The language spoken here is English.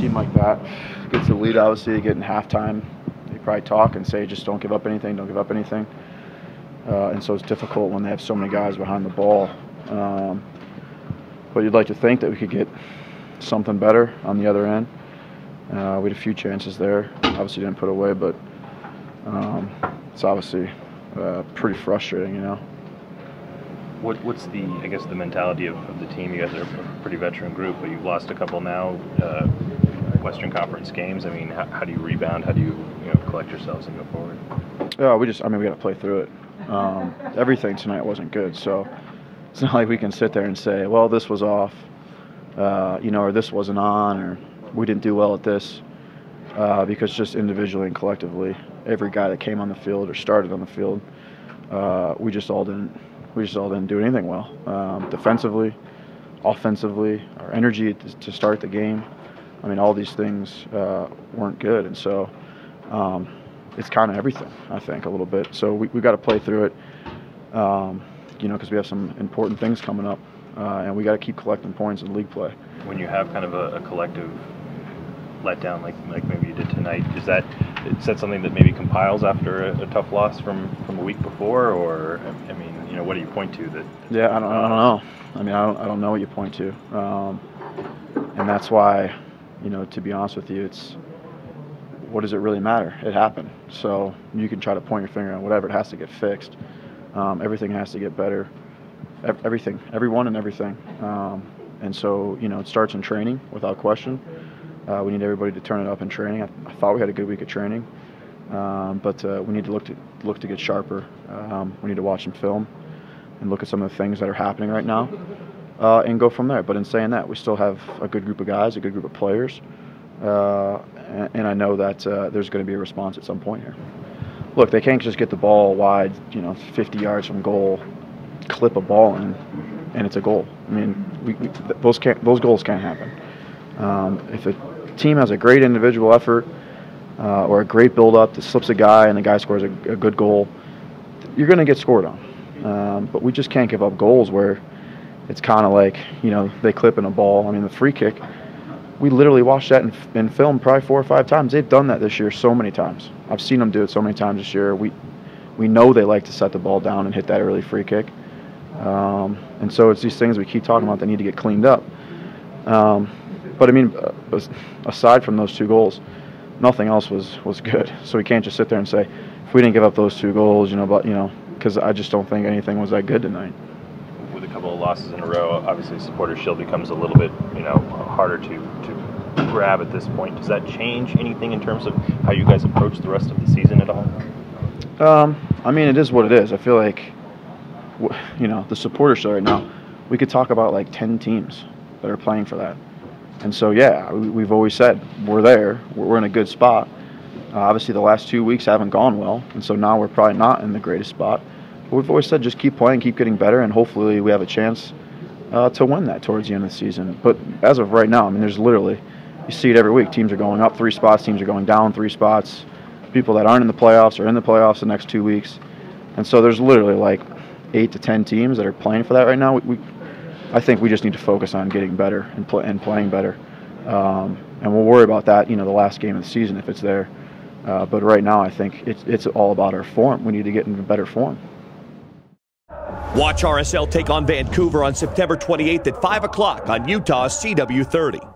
team like that gets the lead, obviously, they get in halftime, they probably talk and say, just don't give up anything, don't give up anything. And so it's difficult when they have so many guys behind the ball. But you'd like to think that we could get something better on the other end. We had a few chances there. Obviously didn't put away, but it's obviously pretty frustrating, you know. What's the, I guess, the mentality of the team? You guys are a pretty veteran group, but you've lost a couple now, Western Conference games. I mean, how do you rebound? How do you collect yourselves and go forward? Yeah, we got to play through it. Everything tonight wasn't good, so it's not like we can sit there and say, well, this was off, or this wasn't on, or we didn't do well at this, because just individually and collectively, every guy that came on the field or started on the field, we just all didn't do anything well. Defensively, offensively, our energy to start the game. I mean, all these things weren't good, and so it's kind of everything, I think, a little bit. So we got to play through it, because we have some important things coming up, and we got to keep collecting points in league play. When you have kind of a collective letdown like maybe you did tonight, is that something that maybe compiles after a tough loss from a week before, or I mean, what do you point to that? Yeah, I don't know. I mean, I don't know what you point to, and that's why, to be honest with you, it's, what does it really matter? It happened. So you can try to point your finger on whatever. It has to get fixed. Everything has to get better. Everything, everyone and everything. And so, it starts in training without question. We need everybody to turn it up in training. I thought we had a good week of training, but we need to look to get sharper. We need to watch some film and look at some of the things that are happening right now, and go from there. But in saying that, we still have a good group of guys, a good group of players, and I know that there's going to be a response at some point here. Look, they can't just get the ball wide, 50 yards from goal, clip a ball in, and it's a goal. I mean, those goals can't happen. If a team has a great individual effort or a great build-up that slips a guy and the guy scores a good goal, you're going to get scored on. But we just can't give up goals where it's kind of like, they clip in a ball. I mean, the free kick, we literally watched that in film probably 4 or 5 times. They've done that this year so many times. I've seen them do it so many times this year. We know they like to set the ball down and hit that early free kick. And so it's these things we keep talking about that need to get cleaned up. But I mean, aside from those 2 goals, nothing else was good. So we can't just sit there and say, if we didn't give up those 2 goals, because I just don't think anything was that good tonight. With a couple of losses in a row, obviously Supporters Shield becomes a little bit, harder to grab at this point. Does that change anything in terms of how you guys approach the rest of the season at all? I mean, it is what it is. I feel like, the Supporters Shield right now, we could talk about like 10 teams that are playing for that. And so, yeah, we've always said we're there. We're in a good spot. Obviously, the last 2 weeks haven't gone well, and so now we're probably not in the greatest spot. But we've always said just keep playing, keep getting better, and hopefully we have a chance to win that towards the end of the season. But as of right now, I mean, there's literally, you see it every week. Teams are going up 3 spots, teams are going down 3 spots. People that aren't in the playoffs are in the playoffs the next 2 weeks. And so there's literally like 8 to 10 teams that are playing for that right now. I think we just need to focus on getting better and playing better. And we'll worry about that, the last game of the season if it's there. But right now, I think it's all about our form. We need to get into better form. Watch RSL take on Vancouver on September 28th at 5 o'clock on Utah's CW30.